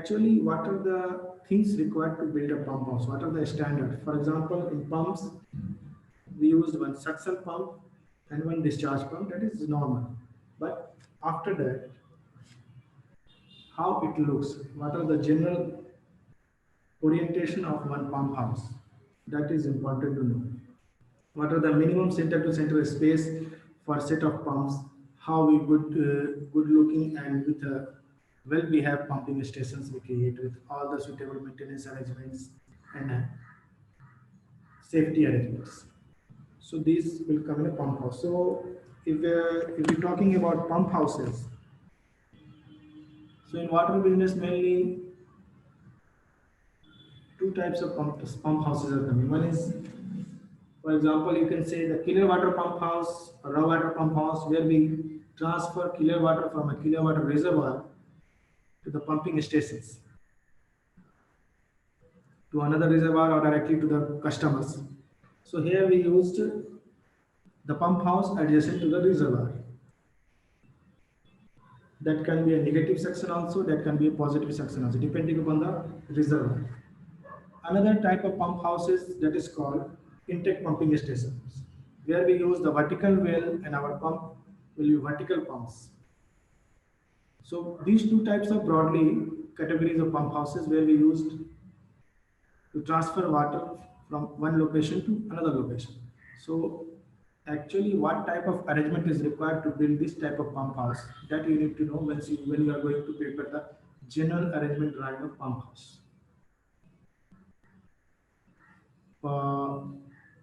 actually, what are the things required to build a pump house? What are the standards? For example, in pumps, we used one suction pump and one discharge pump. That is normal. But after that, how it looks? What are the general orientation of one pump house? That is important to know. What are the minimum center to center space for set of pumps? How we good looking and with a well behaved pumping stations we create with all the suitable maintenance arrangements and safety arrangements. So these will come in a pump house. So if we're talking about pump houses, so in water business mainly two types of pump houses are coming. One is, for example, you can say the killer water pump house or raw water pump house where we transfer killer water from a killer water reservoir to the pumping stations to another reservoir or directly to the customers. So here we used the pump house adjacent to the reservoir. That can be a negative suction also, that can be a positive suction also, depending upon the reservoir. Another type of pump houses that is called intake pumping stations, where we use the vertical well and our pump will be vertical pumps. So these two types of broadly categories of pump houses where we used to transfer water from one location to another location. So actually what type of arrangement is required to build this type of pump house, that you need to know when you are going to prepare the general arrangement drawing of pump house.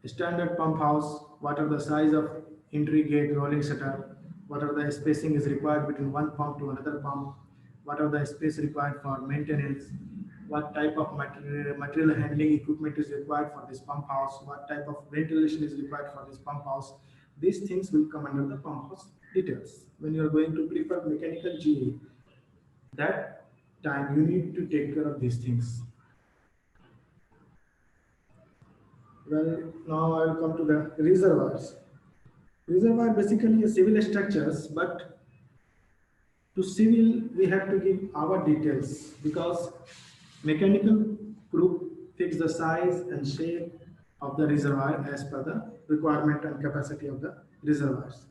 Standard pump house, what are the size of entry gate, rolling shutter, what are the spacing is required between one pump to another pump, what are the space required for maintenance, what type of material handling equipment is required for this pump house, what type of ventilation is required for this pump house. These things will come under the pump house details. When you are going to prepare mechanical GE, that time you need to take care of these things. Well, now I will come to the reservoirs. Reservoir basically is civil structures, but to civil we have to give our details because mechanical group fix the size and shape of the reservoir as per the requirement and capacity of the reservoirs.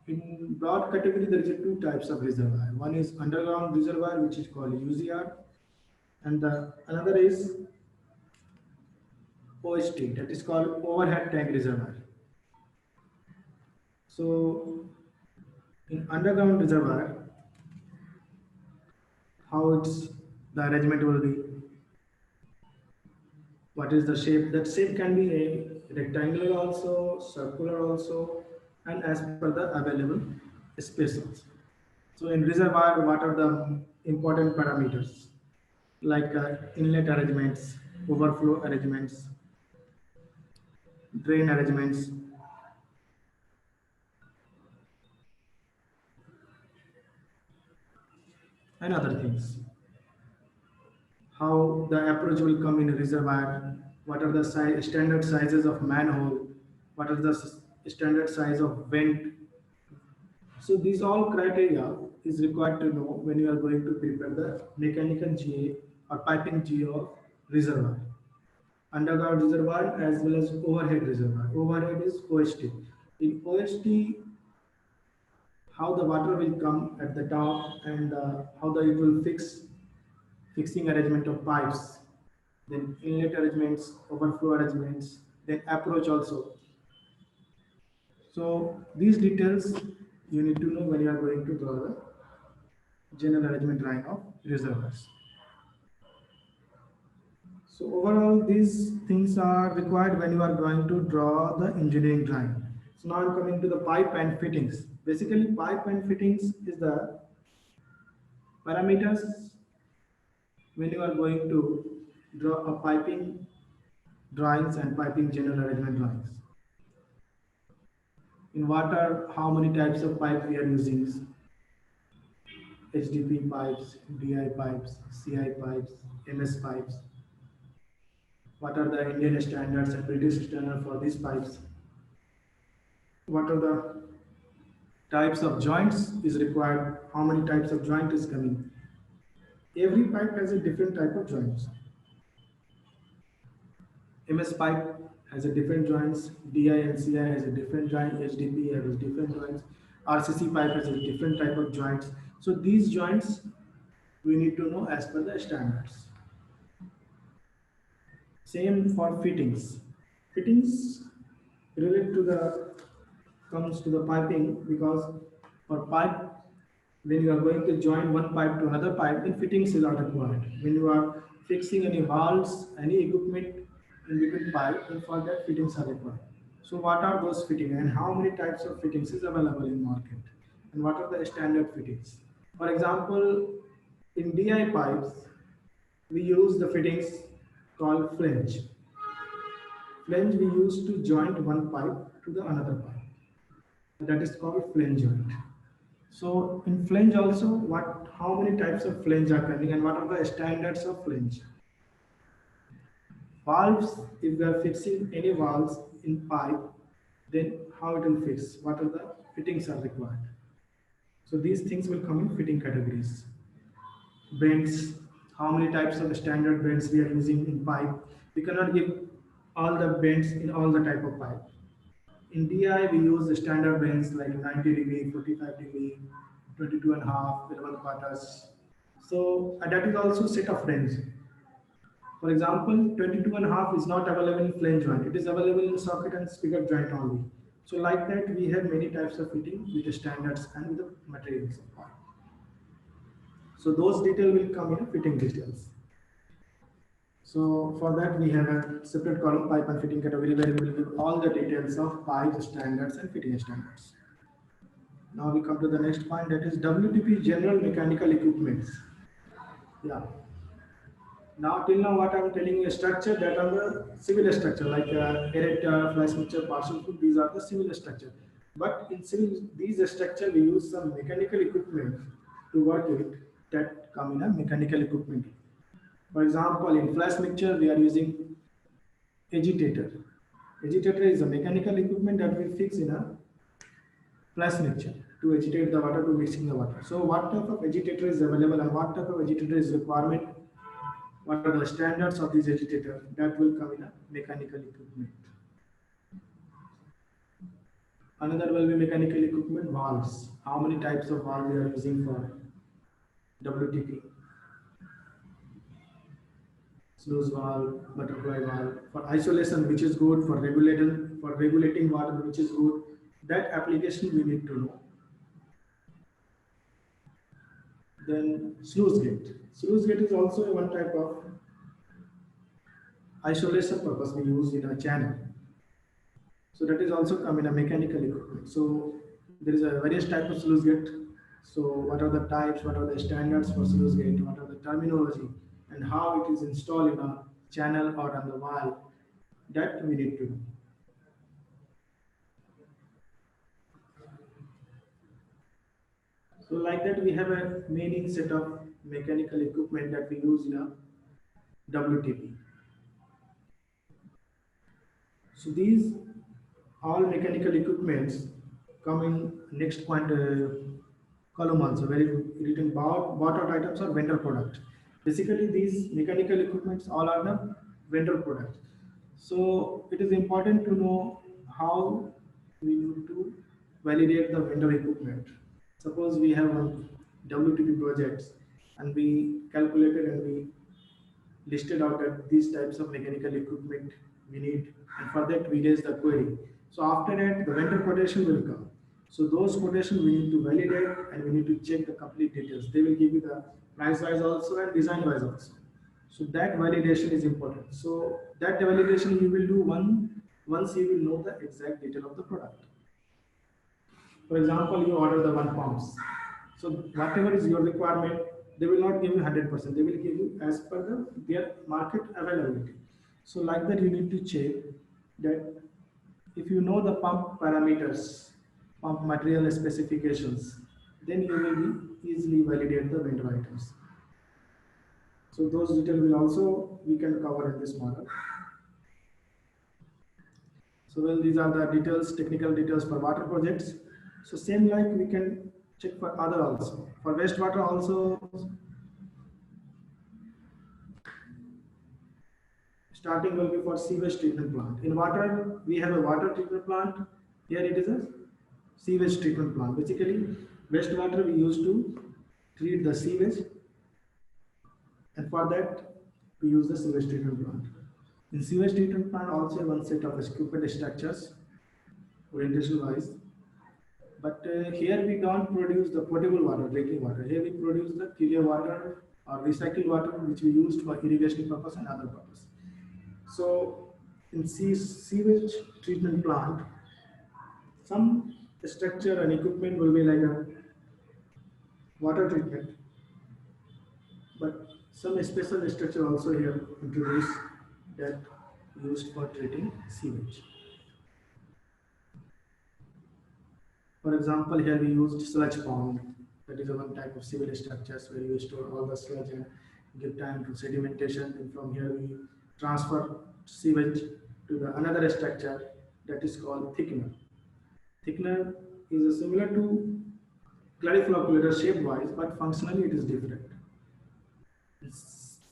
In broad category, there is two types of reservoir. One is underground reservoir, which is called UZR, and the another is OST, that is called overhead tank reservoir. So in underground reservoir, how it's the arrangement will be, what is the shape? That shape can be a rectangular also, circular also, and as per the available space also. So in reservoir, what are the important parameters like inlet arrangements, overflow arrangements, drain arrangements, and other things. How the approach will come in a reservoir, what are the standard sizes of manhole, what are the standard size of vent. So these all criteria is required to know when you are going to prepare the mechanical GA or piping GA of reservoir. Underground reservoir as well as overhead reservoir. Overhead is OST. In OST, how the water will come at the top and how the it will fixing arrangement of pipes, then inlet arrangements, overflow arrangements, then approach also. So these details you need to know when you are going to draw the general arrangement drawing of reservoirs. So overall, these things are required when you are going to draw the engineering drawing. So now I'm coming to the pipe and fittings. Basically, pipe and fittings is the parameters when you are going to draw a piping drawings and piping general arrangement drawings. In water, how many types of pipe we are using? HDP pipes, DI pipes, CI pipes, MS pipes. What are the Indian standards and British standards for these pipes? What are the types of joints is required? How many types of joint is coming? Every pipe has a different type of joints. MS pipe has a different joints, DI and CI has a different joint, HDP has a different joints, RCC pipe has a different type of joints. So these joints we need to know as per the standards. Same for fittings. Fittings relate to the comes to the piping because for pipe when you are going to join one pipe to another pipe, then fittings is not required. When you are fixing any valves, any equipment in between pipe, then for that fittings are required. So what are those fittings and how many types of fittings is available in market? And what are the standard fittings? For example, in DI pipes, we use the fittings called flange. Flange we use to joint one pipe to the another pipe. That is called flange joint. So in flange also, how many types of flange are coming and what are the standards of flange? Valves, if we are fixing any valves in pipe, then how it will fix? What are the fittings are required? So these things will come in fitting categories. Bends, how many types of standard bends we are using in pipe? We cannot give all the bends in all the type of pipe. In DI, we use the standard bends like 90 degree, 45 degree, 22 and a half, 11 quarters. So that is also set of range. For example, 22 and a half is not available in flange joint. It is available in socket and spigot joint only. So like that, we have many types of fitting with the standards and with the materials. So those details will come in fitting details. So for that, we have a separate column pipe and fitting category where we will give all the details of pipe standards and fitting standards. Now we come to the next point, that is WTP general mechanical equipments. Yeah. Now till now what I am telling you structure that are the civil structure like erector, flash mixture, partial foot, these are the civil structure. But in civil these structure we use some mechanical equipment to work with that come in a mechanical equipment. For example, in flash mixture we are using agitator. Agitator is a mechanical equipment that we fix in a flash mixture to agitate the water to mixing the water. So what type of agitator is available and what type of agitator is requirement? What are the standards of this agitator? That will come in a mechanical equipment. Another will be mechanical equipment valves. How many types of valves we are using for WTP? Sluice valve, butterfly valve. For isolation, which is good. For regulating water, which is good. That application we need to know. Then sluice gate. Sluice gate is also one type of isolation purpose we use in a channel. So that is also come in a mechanical equipment. So there is a various type of sluice gate. So what are the types, what are the standards for sluice gate, what are the terminology and how it is installed in a channel or on the valve, that we need to know. So like that we have a many set of mechanical equipment that we use in a WTP. So these all mechanical equipments come in next point column also where it written bought out items or vendor product. Basically these mechanical equipments all are the vendor product. So it is important to know how we need to validate the vendor equipment. Suppose we have a WTP projects and we calculated and we listed out that these types of mechanical equipment we need, and for that we raise the query. So after that the vendor quotation will come. So those quotations we need to validate and we need to check the complete details. They will give you the price wise also and design wise also. So that validation is important. So that validation you will do once you will know the exact detail of the product. For example, you order the one pumps. So whatever is your requirement, they will not give you 100%. They will give you as per their market availability. So like that, you need to check that if you know the pump parameters, pump material specifications, then you will be easily validate the vendor items. So those details will also we can cover in this model. So well, these are the details, technical details for water projects. So same like we can check for other also. For wastewater also, starting will be for sewage treatment plant. In water, we have a water treatment plant. Here it is a sewage treatment plant. Basically, wastewater we use to treat the sewage, and for that we use the sewage treatment plant. In sewage treatment plant, also one set of equipment structures, orientation wise. But here we don't produce the potable water, drinking water. Here we produce the clear water or recycled water, which we use for irrigation purpose and other purpose. So in sewage treatment plant, some structure and equipment will be like a water treatment, but some special structure also here introduced that used for treating sewage. For example, here we used sludge pond. That is one type of civil structures where you store all the sludge and give time to sedimentation. And from here we transfer sewage to the another structure that is called thickener. Thickener is similar to clariflocculator shape wise, but functionally it is different. In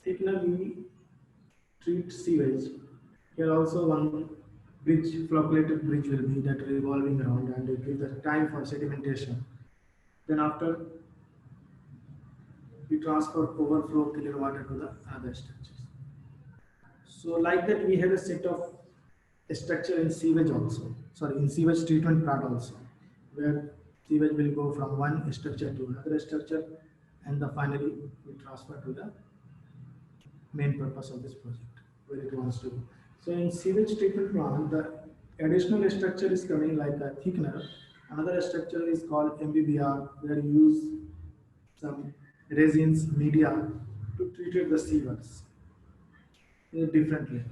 thickener we treat sewage. Here also one bridge, flocculated bridge will be that revolving around and it gives the time for sedimentation. Then after we transfer overflow clear water to the other structures. So like that we have a set of structure in sewage also. Sorry, in sewage treatment plant also, where sewage will go from one structure to another structure, and finally we transfer to the main purpose of this project where it wants to go. So in sewage treatment plant, the additional structure is coming like a thickener. Another structure is called MBBR, where you use some resins, media to treat the sewers differently.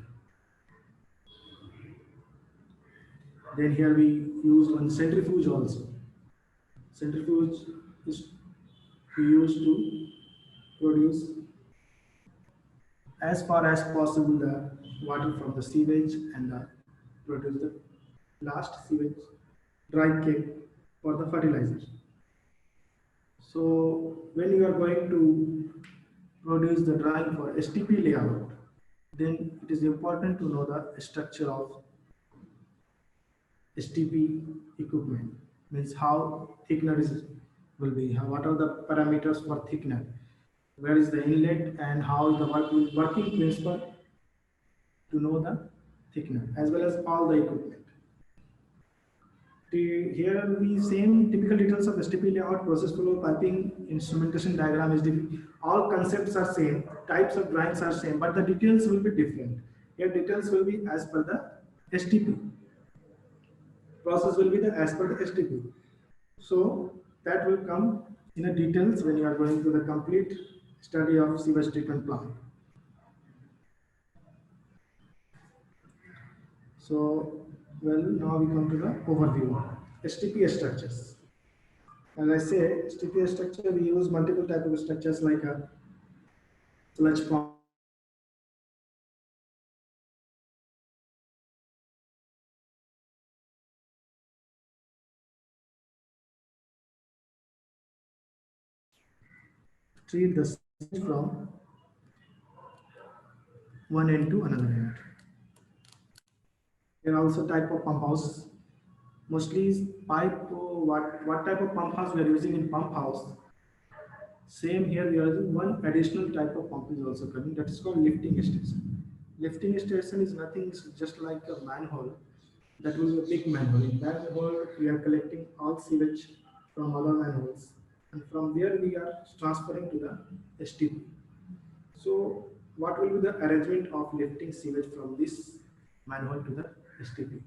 Then here we use one centrifuge also. Centrifuge is we use to produce as far as possible the water from the sewage and produce the last sewage dry cake for the fertilizer. So when you are going to produce the drawing for STP layout, then it is important to know the structure of STP equipment. Means how thickener will be, what are the parameters for thickener, where is the inlet, and how is the working principle to know the thickener, as well as all the equipment. Here we same typical details of STP layout, process flow, piping, instrumentation diagram is all concepts are same, types of drawings are same, but the details will be different. Here details will be as per the STP. Process will be the as per the STP. So that will come in a details when you are going to the complete study of sewage treatment plant. So, well, now we come to the overview. STP structures. As I say, STP structure, we use multiple type of structures like a sludge pond, treat the sewage from one end to another end. There are also type of pump house. Mostly pipe, what type of pump house we are using in pump house. Same here we are using one additional type of pump is also coming, that is called lifting station. Lifting station is nothing, it's just like a manhole. That will be a big manhole. In that manhole we are collecting all sewage from other manholes, and from there we are transferring to the STP. So what will be the arrangement of lifting sewage from this manhole to the STP?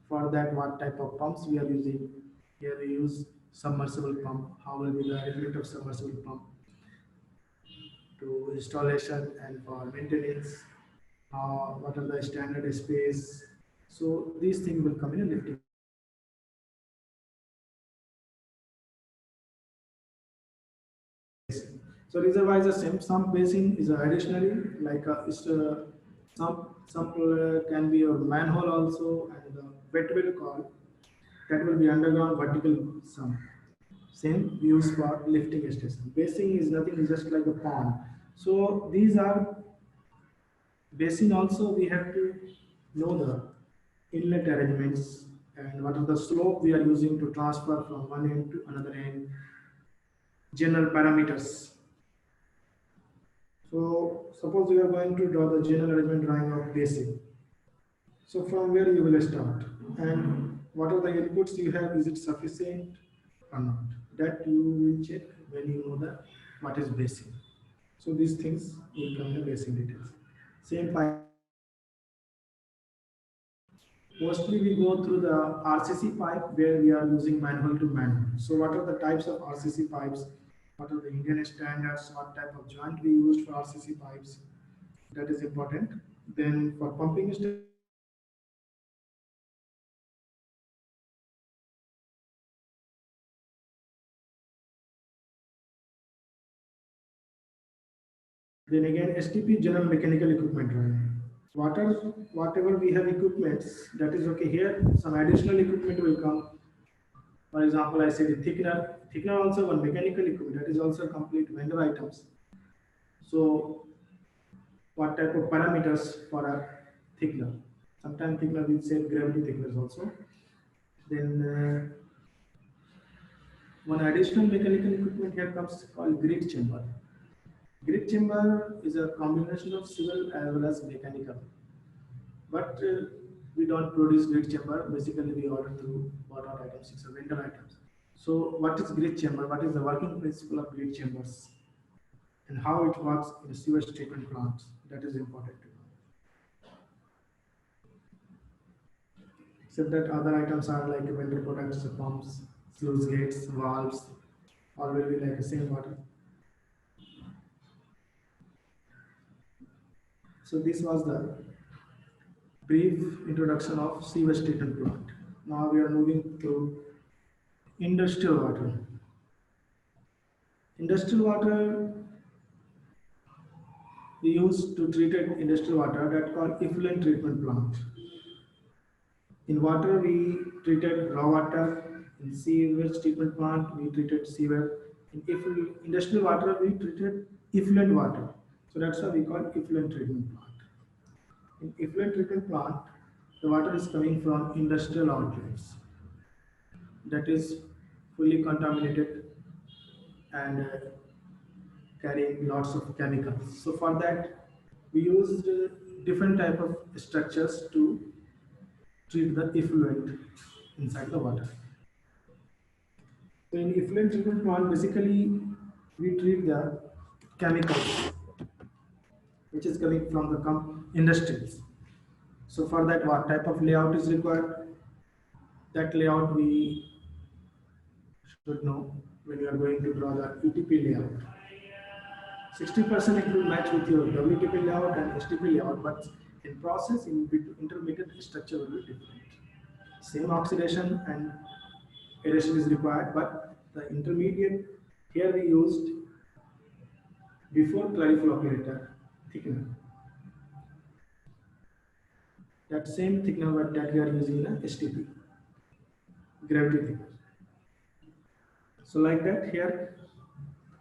For that, what type of pumps we are using? Here we use submersible pump. How will be the arrangement of submersible pump to installation and for maintenance? What are the standard space? So these things will come in a lifting. So reservoir is the same. Some basin is additionally like some can be a manhole also, and the wet well call that will be underground vertical sump. Same used for lifting station. Basin is nothing, is just like a pond. So these are Basin also we have to know the inlet arrangements and what are the slope we are using to transfer from one end to another end, general parameters. So suppose you are going to draw the general arrangement drawing of basin. So from where you will start and what are the inputs you have, is it sufficient or not? That you will check when you know the what is basin. So these things will come in the basin details. Same pipe. Mostly we go through the RCC pipe where we are using manhole to manhole. So what are the types of RCC pipes? What are the Indian standards? What type of joint we used for RCC pipes? That is important. Then for pumping station, then again STP general mechanical equipment drawing. Water, whatever we have equipments, that is okay. Here some additional equipment will come. For example, I said the thickener. Thickener also one mechanical equipment that is also complete vendor items. So what type of parameters for a thickener? Sometimes thickener will say gravity thickness also. Then one additional mechanical equipment here comes called grid chamber. Grid chamber is a combination of civil as well as mechanical. But we don't produce grid chamber. Basically, we order through bought out items, it's a vendor items. So, what is grid chamber? What is the working principle of grid chambers? And how it works in a sewage treatment plant? That is important to know. Except that other items are like vendor products, pumps, sluice gates, valves, all will be like the same water. So, this was the brief introduction of sewage treatment plant. Now we are moving to industrial water. Industrial water we use to treat industrial water that called effluent treatment plant. In water we treated raw water. In sewage treatment plant we treated sewage. In industrial water we treated effluent water. So that's why we call effluent treatment plant. In effluent treatment plant, the water is coming from industrial outlets that is fully contaminated and carrying lots of chemicals. So for that, we used different type of structures to treat the effluent inside the water. So in effluent treatment plant, basically we treat the chemicals which is coming from the industries. So for that, what type of layout is required? That layout we should know when you are going to draw the ETP layout. 60% it will match with your WTP layout and STP layout, but in process, in intermediate structure will be different. Same oxidation and aeration is required, but the intermediate here we used before clariflocculator thickener. That same thickener that we are using in a STP, gravity thickener. So like that here,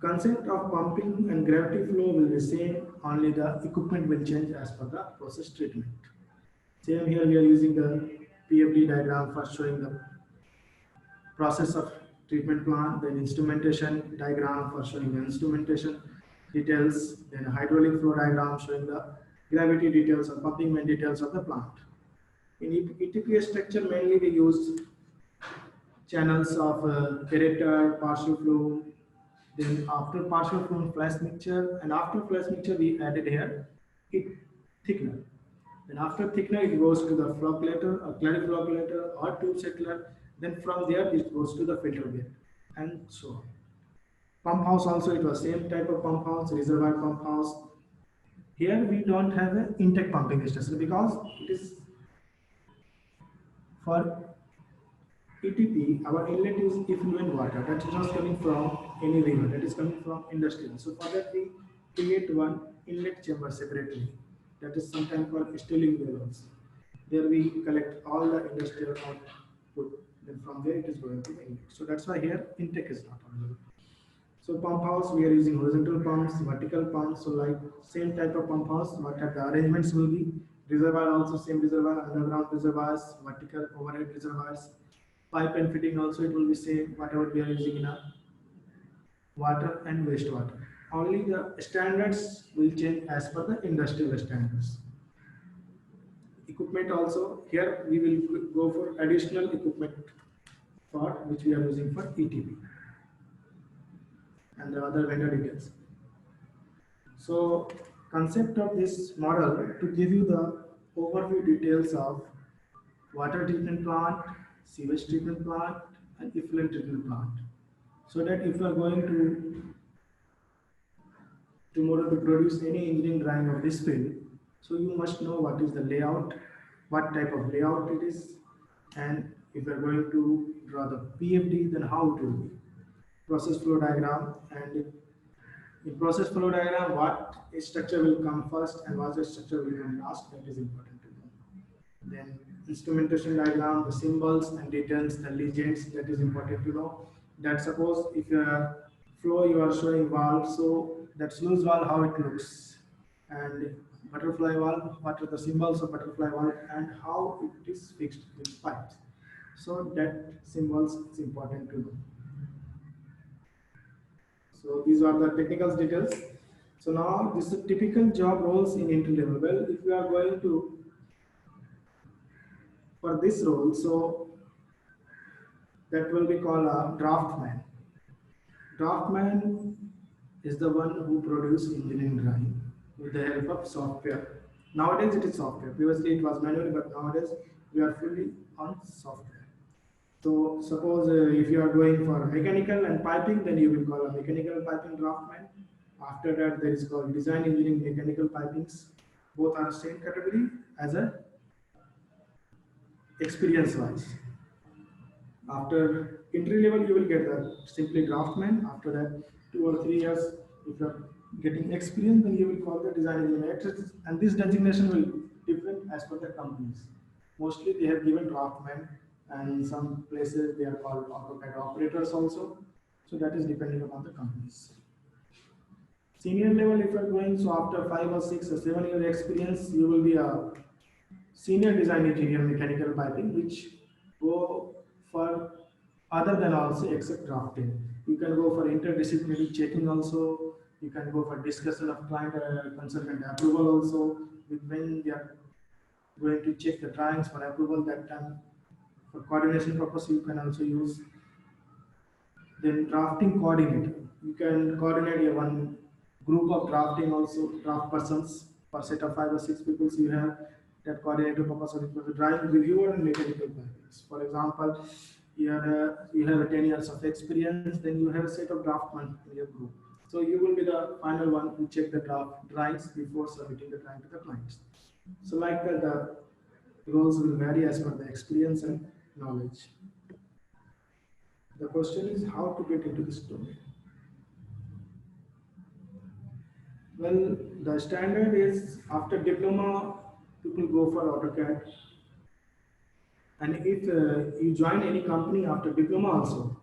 concept of pumping and gravity flow will be same, only the equipment will change as per the process treatment. Same here we are using the PFD diagram for showing the process of treatment plant, then instrumentation diagram for showing the instrumentation details, then hydraulic flow diagram showing the gravity details or pumping main details of the plant. In ETPS structure mainly we use channels of aerator, partial flow, then after partial flow flash mixture, and after flash mixture we added here it thickener. Then after thickener it goes to the flocculator or clariflocculator or tube settler. Then from there it goes to the filter gate and so on. Pump house also it was same type of pump house, reservoir pump house. Here we don't have an intake pumping station because it is for ETP, our inlet is effluent water that is not coming from any river, that is coming from industrial. So for that we create one inlet chamber separately. That is sometimes called stilling well also. There we collect all the industrial output. Then from there it is going to the inlet. So that's why here intake is not available. So pump house, we are using horizontal pumps, vertical pumps. So like same type of pump house, what are the arrangements will be. Reservoir also same reservoir, underground reservoirs, vertical overhead reservoirs. Pipe and fitting also it will be same, whatever we are using in a water and wastewater. Only the standards will change as per the industrial standards. Equipment also, here we will go for additional equipment for which we are using for ETP and the other vendor details. So concept of this model to give you the overview details of water treatment plant, sewage treatment plant and effluent treatment plant. So that if you are going to tomorrow to produce any engineering drawing of this field, so you must know what is the layout, what type of layout it is, and if you are going to draw the PFD, then how to process flow diagram, and in process flow diagram, what structure will come first and what structure will come last, that is important to know. Then instrumentation diagram, the symbols and details, the legends, that is important to know. That suppose if you are flow you are showing valve, so that sluice valve how it looks, and butterfly valve, what are the symbols of butterfly valve and how it is fixed with pipes. So that symbols is important to know. So these are the technical details. So now this is typical job roles in entry level. Well, if we are going to for this role, so that will be called a draftman. Draftman is the one who produce engineering drawing with the help of software. Nowadays it is software. Previously it was manual, but nowadays we are fully on software. So suppose if you are going for mechanical and piping, then you will call a mechanical piping draftman. After that, there is called design engineering mechanical pipings. Both are same category as a experience wise. After entry level, you will get the simply draftman. After that, 2 or 3 years, if you are getting experience, then you will call the design engineer. And this designation will different as per the companies. Mostly they have given draftman, and in some places they are called AutoCAD operators also. So that is depending upon the companies. Senior level, if you are going, so after 5 or 6 or 7 year experience, you will be a senior design engineer mechanical piping, which go for other than also except drafting. You can go for interdisciplinary checking also. You can go for discussion of client consultant approval also. When they are going to check the drawings for approval, that time for coordination purpose you can also use. Then drafting coordinator, you can coordinate a one group of drafting also draft persons per set of 5 or 6 people. So you have that coordinator purpose of the drawing reviewer and mechanical pipings. For example, you have a 10 years of experience, then you have a set of draftmen in your group. So you will be the final one who check the draft drawings before submitting the drawing to the clients. So like that, the roles will vary as per the experience and knowledge. The question is how to get into this domain. Well, the standard is after diploma, people go for AutoCAD. And if you join any company after diploma also,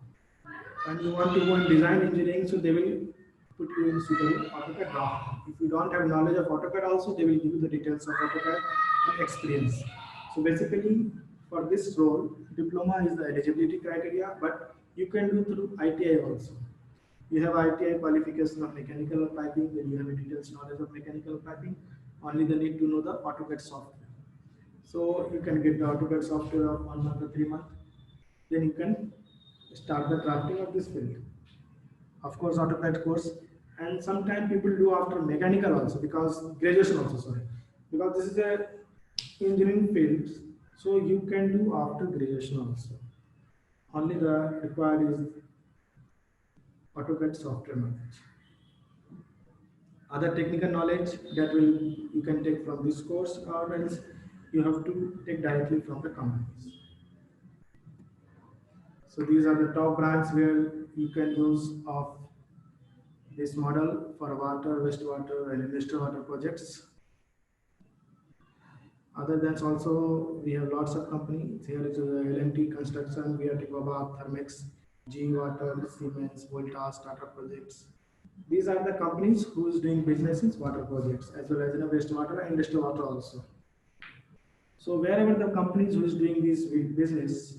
and you want to go in design engineering, so they will put you in suitable AutoCAD draft. If you don't have knowledge of AutoCAD also, they will give you the details of AutoCAD and experience. So basically, for this role, diploma is the eligibility criteria, but you can do through ITI also. You have ITI qualification of mechanical piping, then you have a details knowledge of mechanical piping. Only they need to know the AutoCAD software. So you can get the AutoCAD software of 1 month or 3 months. Then you can start the drafting of this field. Of course, AutoCAD course, and sometimes people do after mechanical also because graduation also, sorry, because this is a engineering field, so you can do after graduation also. Only the required is AutoCAD software knowledge. Other technical knowledge that will you can take from this course, or else you have to take directly from the companies. So these are the top brands where you can use of this model for water, wastewater, and industrial water projects. Other than also, we have lots of companies. Here is L&T Construction, we have Tikobab, Thermex, G Water, Siemens, Voltas, Tata Projects. These are the companies who is doing business in water projects as well as in a wastewater and industrial water also. So wherever the companies who is doing this business,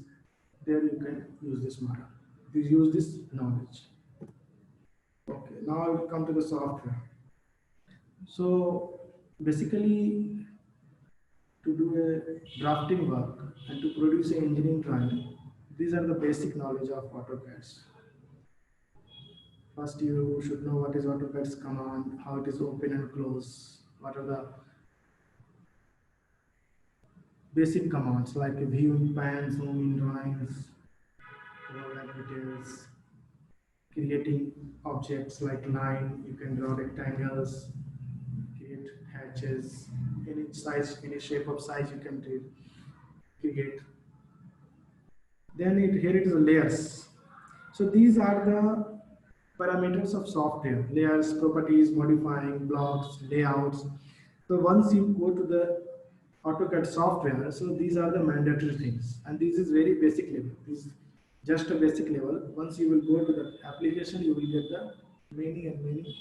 there you can use this model. You use this knowledge. Okay, now I will come to the software. So basically, to do a drafting work and to produce an engineering drawing, these are the basic knowledge of AutoCAD. First, you should know what is AutoCAD's command, how it is open and close, what are the basic commands like view, pan, zoom in drawings, roll details, creating objects like line, you can draw rectangles, create hatches, any size, any shape of size you can create. Then here it is layers. So these are the parameters of software: layers, properties, modifying, blocks, layouts. So once you go to the AutoCAD software, so these are the mandatory things, and this is very basic level. This is just a basic level. Once you will go to the application, you will get the many and many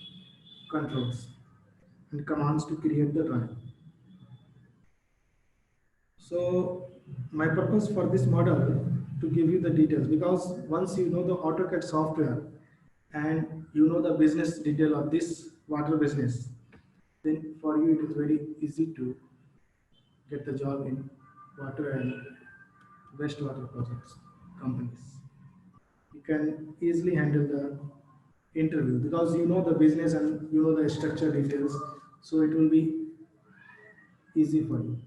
controls and commands to create the drawing. So my purpose for this model to give you the details, because once you know the AutoCAD software and you know the business detail of this water business, then for you it is very easy to get the job in water and wastewater projects companies. You can easily handle the interview because you know the business and you know the structure details, so it will be easy for you.